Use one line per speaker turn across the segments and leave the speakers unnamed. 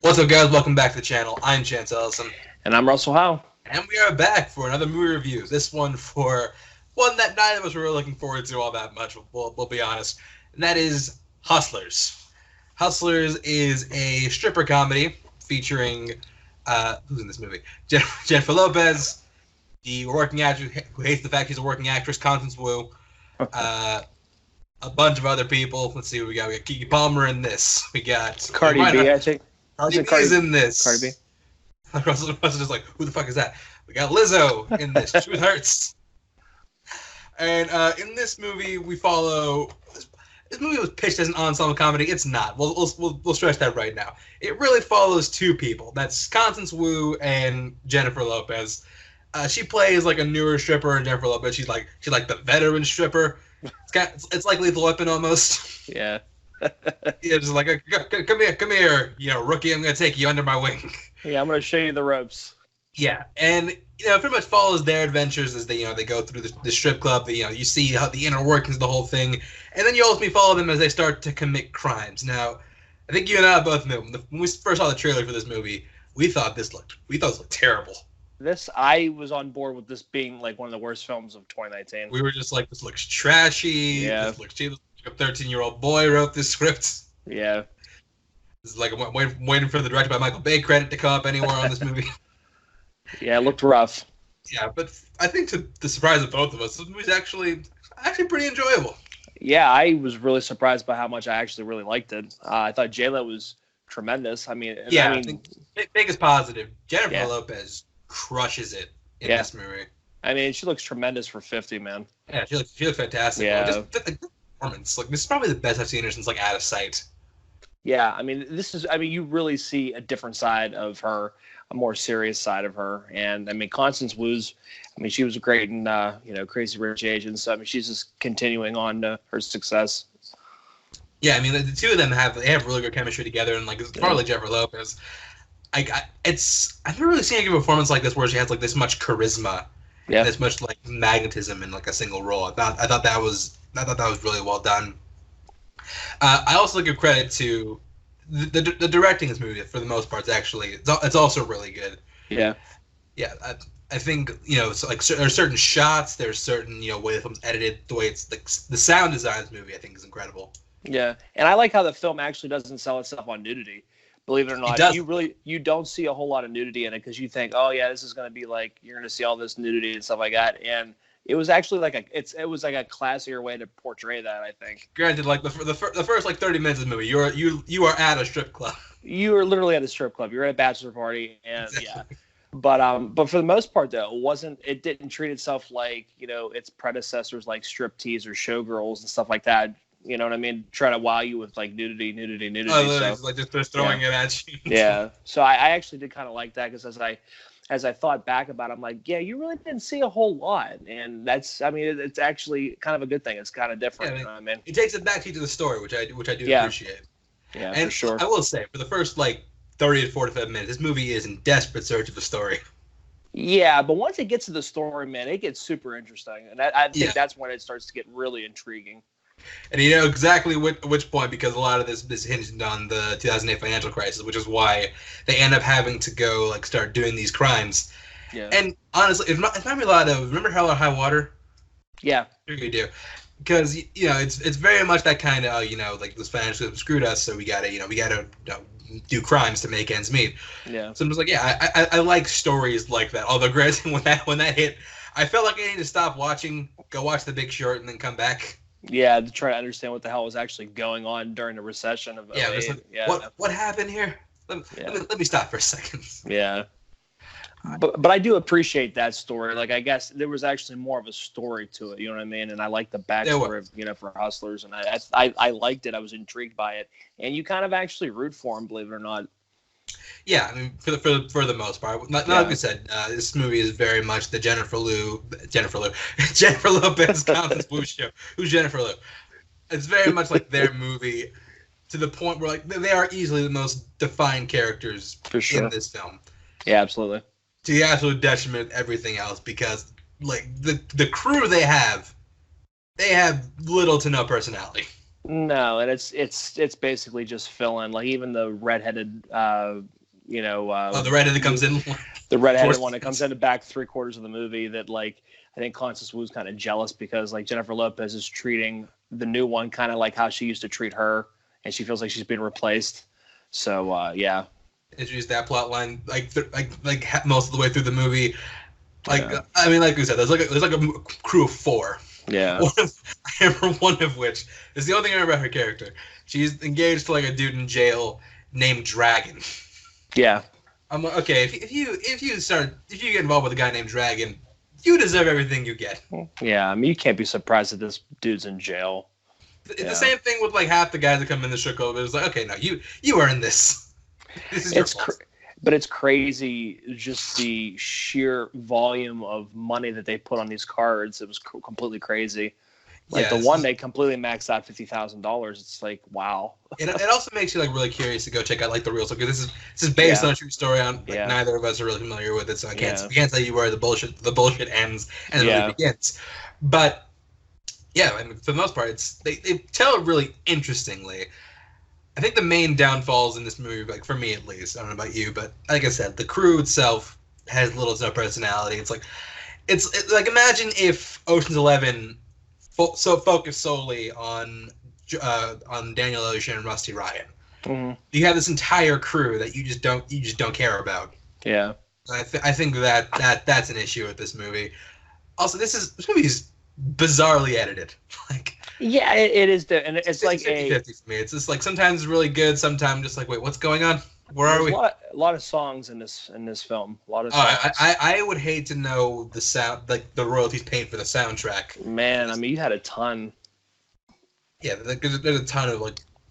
What's up, guys? Welcome back to the channel. I'm Chance Ellison.
And I'm Russell Howe.
And we are back for another movie review. This one for one that neither of us were really looking forward to all that much, we'll be honest. And that is Hustlers. Hustlers is a stripper comedy featuring, who's in this movie? Jennifer Lopez, the working actress who hates the fact she's a working actress, Constance Wu, a bunch of other people. Let's see what we got. We got Keke Palmer in this. We got
Cardi B, I think.
Cardi B is in this.
Cardi B.
Russell just like, who the fuck is that? We got Lizzo in this. Truth Hurts. And in this movie, we follow. This movie was pitched as an ensemble comedy. It's not. We'll stress that right now. It really follows two people. That's Constance Wu and Jennifer Lopez. She plays like a newer stripper, and Jennifer Lopez, she's like the veteran stripper. It's like Lethal Weapon almost.
Yeah.
Yeah, just like, come here, rookie. I'm gonna take you under my wing.
Yeah, I'm gonna show you the ropes.
Yeah, and it pretty much follows their adventures as they go through the strip club. You see how the inner workings of the whole thing, and then you ultimately follow them as they start to commit crimes. Now, I think you and I both knew when we first saw the trailer for this movie, we thought this looked terrible.
I was on board with this being like one of the worst films of 2019.
We were just like, this looks trashy.
Yeah.
This looks cheap. A 13-year-old boy wrote this script.
Yeah.
It's like I'm waiting for the director by Michael Bay credit to come up anywhere on this movie.
Yeah, it looked rough.
Yeah, but I think to the surprise of both of us, this movie's actually pretty enjoyable.
Yeah, I was really surprised by how much I actually really liked it. I thought J-Lo was tremendous. I think
biggest positive, Jennifer Lopez crushes it in this movie.
I mean, she looks tremendous for 50, man.
Yeah, she looks fantastic.
Yeah.
Just the performance. Like, this is probably the best I've seen her since like Out of Sight.
Yeah, I mean, you really see a different side of her, a more serious side of her. And I mean, Constance Wu's, she was great in, Crazy Rich Asians. So, she's just continuing on her success.
Yeah, I mean, the two of them have really good chemistry together. And like, it's probably Jennifer Lopez. I've never really seen a performance like this where she has like this much charisma, and this much like magnetism in like a single role. I thought that was really well done. I also give credit to the directing this movie for the most part. It's also really good.
Yeah.
Yeah, I think so like there's certain shots, there's certain way the film's edited, the way it's like the sound design of this movie I think is incredible.
Yeah, and I like how the film actually doesn't sell itself on nudity. Believe it or not, you don't see a whole lot of nudity in it because you think, oh yeah, this is going to be like you're going to see all this nudity and stuff like that, and it was actually like it was like a classier way to portray that, I think.
Granted, like the first like 30 minutes of the movie, you are at a strip club.
You are literally at a strip club. You're at a bachelor party, and yeah. But for the most part though, it didn't treat itself like its predecessors like Striptease or Showgirls and stuff like that. You know what I mean? Try to wow you with like nudity.
Oh, so, like just throwing it at you.
Yeah. So I actually did kind of like that because as I thought back about it, I'm like, yeah, you really didn't see a whole lot, and it's actually kind of a good thing. It's kind of different.
Yeah, it takes it back to the story, which I do appreciate.
Yeah,
and
for sure.
I will say, for the first like 30 to 45 minutes, this movie is in desperate search of a story.
Yeah, but once it gets to the story, man, it gets super interesting, and I think that's when it starts to get really intriguing.
And you know exactly which point, because a lot of this hinged on the 2008 financial crisis, which is why they end up having to go like start doing these crimes.
Yeah.
And honestly, it reminds me a lot of, remember Hell or High Water?
Yeah.
Sure you do. Because it's very much that kind of like this financially screwed us, so we gotta do crimes to make ends meet.
Yeah.
So I'm just like, yeah, I like stories like that. Although granted, when that hit, I felt like I needed to stop watching, go watch The Big Short, and then come back.
Yeah, to try to understand what the hell was actually going on during the recession of 2008.
What happened here? Let me stop for a second.
Yeah. But I do appreciate that story. Like, I guess there was actually more of a story to it, you know what I mean? And I like the backstory of, for Hustlers, and I liked it. I was intrigued by it. And you kind of actually root for him, believe it or not.
Yeah, I mean, for the most part. Like I said, this movie is very much the Jennifer Lopez Constance Wu show. Who's Jennifer Lou? It's very much like their movie, to the point where like they are easily the most defined characters in this film.
Yeah, absolutely.
To the absolute detriment of everything else, because like the crew they have little to no personality.
No, and it's basically just fill in. Like even the redheaded,
Oh, the redhead that comes in.
The redheaded one that comes in the back 3/4 of the movie. That like I think Constance Wu's kind of jealous because like Jennifer Lopez is treating the new one kind of like how she used to treat her, and she feels like she's being replaced. So yeah.
Introduce that plot line most of the way through the movie. I mean, like we said, there's like a crew of 4.
Yeah.
I remember one of which is the only thing I remember about her character. She's engaged to like a dude in jail named Dragon.
Yeah.
I'm like, okay, if you get involved with a guy named Dragon, you deserve everything you get.
Yeah, I mean, you can't be surprised that this dude's in jail.
It's the same thing with like half the guys that come in the strip club. It's like, okay, no, you earned this. This is your fault.
But it's crazy, just the sheer volume of money that they put on these cards. It was completely crazy. Like the one they completely maxed out $50,000. It's like, wow.
It also makes you like really curious to go check out like the real story. This is based on a true story. Neither of us are really familiar with it, so I can't tell you where the bullshit ends and the movie begins. But yeah, I mean, for the most part, they tell it really interestingly. I think the main downfalls in this movie, like for me at least, I don't know about you, but like I said, the crew itself has little to no personality. It's like imagine if Ocean's 11 focused solely on Daniel Ocean and Rusty Ryan.
Mm-hmm.
You have this entire crew that you just don't care about.
Yeah,
I think that's an issue with this movie. Also, this movie is bizarrely edited.
Yeah, it is. And it's like
50-50 for me. It's just like sometimes it's really good, sometimes just like, wait, what's going on? Where are we?
A lot of songs in this film. A lot of songs.
I would hate to know the sound, like the royalties paid for the soundtrack.
Man, I mean, you had a ton.
Yeah, there's a ton of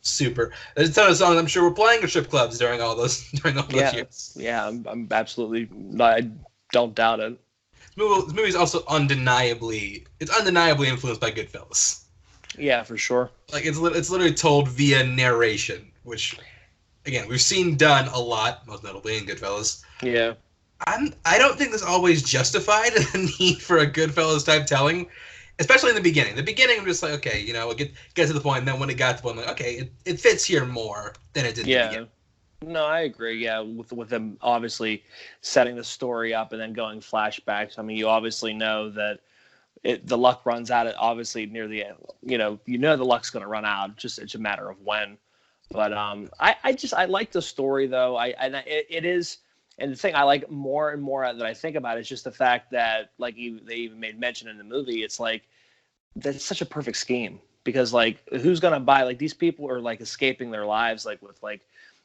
there's a ton of songs I'm sure we're playing at strip clubs during all those years.
Yeah, I'm absolutely. I don't doubt it.
This movie is also undeniably influenced by Goodfellas.
Yeah, for sure.
Like it's literally told via narration, which again we've seen done a lot, most notably in Goodfellas.
Yeah.
I don't think this always justified the need for a Goodfellas type telling, especially in the beginning. The beginning, I'm just like, okay, we'll get to the point, and then when it got to the point, I'm like, okay, it fits here more than it did in the beginning.
No, I agree. Yeah, with them obviously setting the story up and then going flashbacks. I mean, you obviously know that the luck runs out. Obviously near the end. The luck's going to run out. It's a matter of when. But I like the story though. It is, and the thing I like more and more that I think about is just the fact that they even made mention in the movie. It's like that's such a perfect scheme because who's going to buy these people are escaping their lives with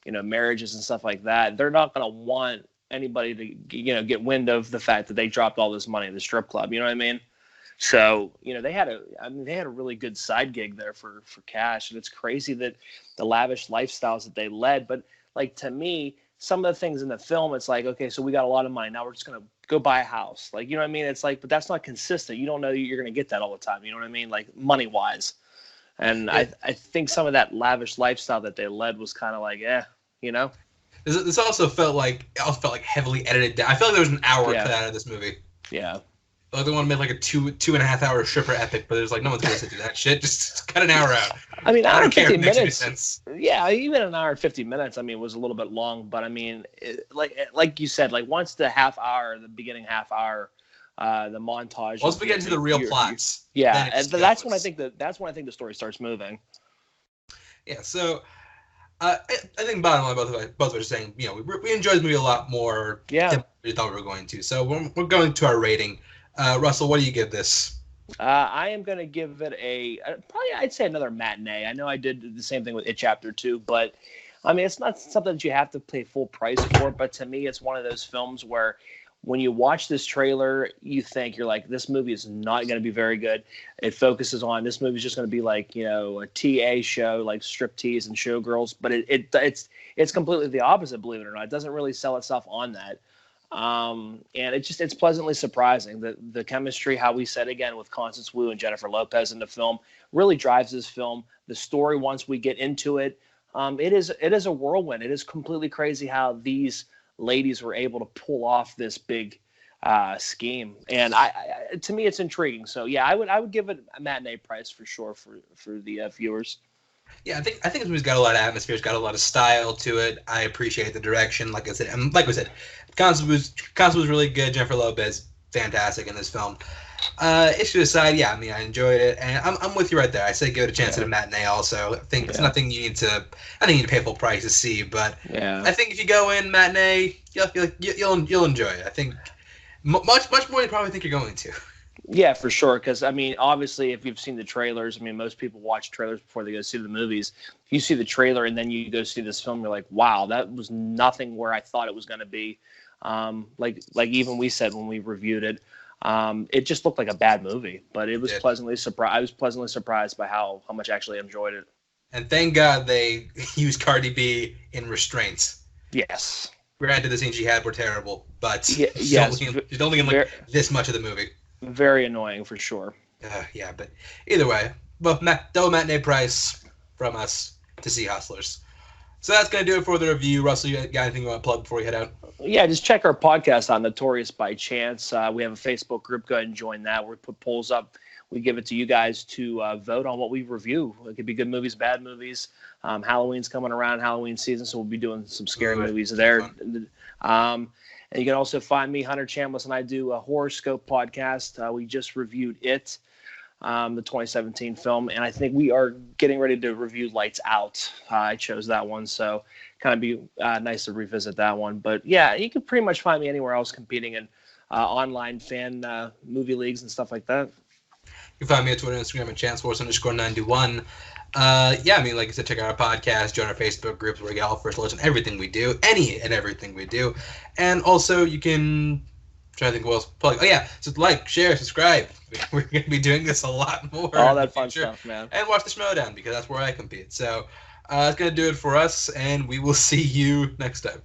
marriages and stuff like that. They're not going to want anybody to get wind of the fact that they dropped all this money at the strip club. You know what I mean? So they had a really good side gig there for cash, and it's crazy that the lavish lifestyles that they led. But to me, some of the things in the film, it's like, okay, so we got a lot of money, now we're just gonna go buy a house. You know what I mean? It's but that's not consistent. You don't know you're gonna get that all the time. You know what I mean? Money wise. And I think some of that lavish lifestyle that they led was kind of
This also felt like heavily edited down. I feel like there was an hour cut out of this movie.
Yeah.
They want to make a 2.5 hour stripper epic, but there's no one's going to do that shit. Just cut an hour out.
I mean,
I don't care if it
minutes.
Makes any sense.
Yeah, even an hour and 50 minutes. I mean, was a little bit long, but I mean, like you said, once the beginning half hour, the montage.
Once we get into the real plots.
Yeah, and that's when I think the story starts moving.
Yeah. So. I think bottom line, both of us are saying, we enjoyed the movie a lot more than we thought we were going to. So we're going to our rating. Russell, what do you give this?
I am going to give it I'd say another matinee. I know I did the same thing with It Chapter 2, but I mean, it's not something that you have to pay full price for, but to me, it's one of those films where when you watch this trailer, you think this movie is not going to be very good. It focuses on this movie is just going to be a TA show, striptease and showgirls, but it's completely the opposite, believe it or not. It doesn't really sell itself on that. And it's pleasantly surprising that the chemistry, how we said again with Constance Wu and Jennifer Lopez in the film, really drives this film. The story, once we get into it, it is a whirlwind. It is completely crazy how these ladies were able to pull off this big scheme, and to me it's intriguing. So yeah, I would give it a matinee price for sure for the viewers.
Yeah, I think this movie's got a lot of atmosphere. It's got a lot of style to it. I appreciate the direction. Like I said, and like we said, Constance was really good. Jennifer Lopez, fantastic in this film. Issue aside, yeah, I mean, I enjoyed it, and I'm with you right there. I say give it a chance at a matinee. Also, I think it's nothing you need to. I think you need to pay full price to see, but I think if you go in matinee, you'll enjoy it. I think much more than you probably think you're going to.
Yeah, for sure. Because I mean, obviously, if you've seen the trailers, I mean, most people watch trailers before they go see the movies. If you see the trailer and then you go see this film, you're like, wow, that was nothing where I thought it was going to be. Like even we said when we reviewed it, it just looked like a bad movie. But it was pleasantly surprised. I was pleasantly surprised by how much I actually enjoyed it.
And thank God they used Cardi B in restraints.
Yes.
Granted, the scenes she had were terrible, but she's only in this much of the movie.
Very annoying for sure.
Yeah, but either way, well, double matinee price from us to see Hustlers. So that's going to do it for the review. Russell, you got anything you want to plug before we head out?
Yeah, just check our podcast on Notorious by Chance. We have a Facebook group. Go ahead and join that. We put polls up. We give it to you guys to vote on what we review. It could be good movies, bad movies. Halloween's coming around, Halloween season, so we'll be doing some scary movies there. And you can also find me, Hunter Chambliss, and I do a Horoscope podcast. We just reviewed It, the 2017 film, and I think we are getting ready to review Lights Out. I chose that one, so kind of be nice to revisit that one. But yeah, you can pretty much find me anywhere else competing in online fan movie leagues and stuff like that.
You can find me on Twitter and Instagram at ChanceForce_91. Yeah, I mean, like I said, check out our podcast, join our Facebook groups where we get all first looks on everything we do, any and everything we do. And also, you can try to think what else. Plug. Oh, yeah, so like, share, subscribe. We're going to be doing this a lot more.
All that fun stuff, man.
And watch the Schmodown, because that's where I compete. So, that's going to do it for us, and we will see you next time.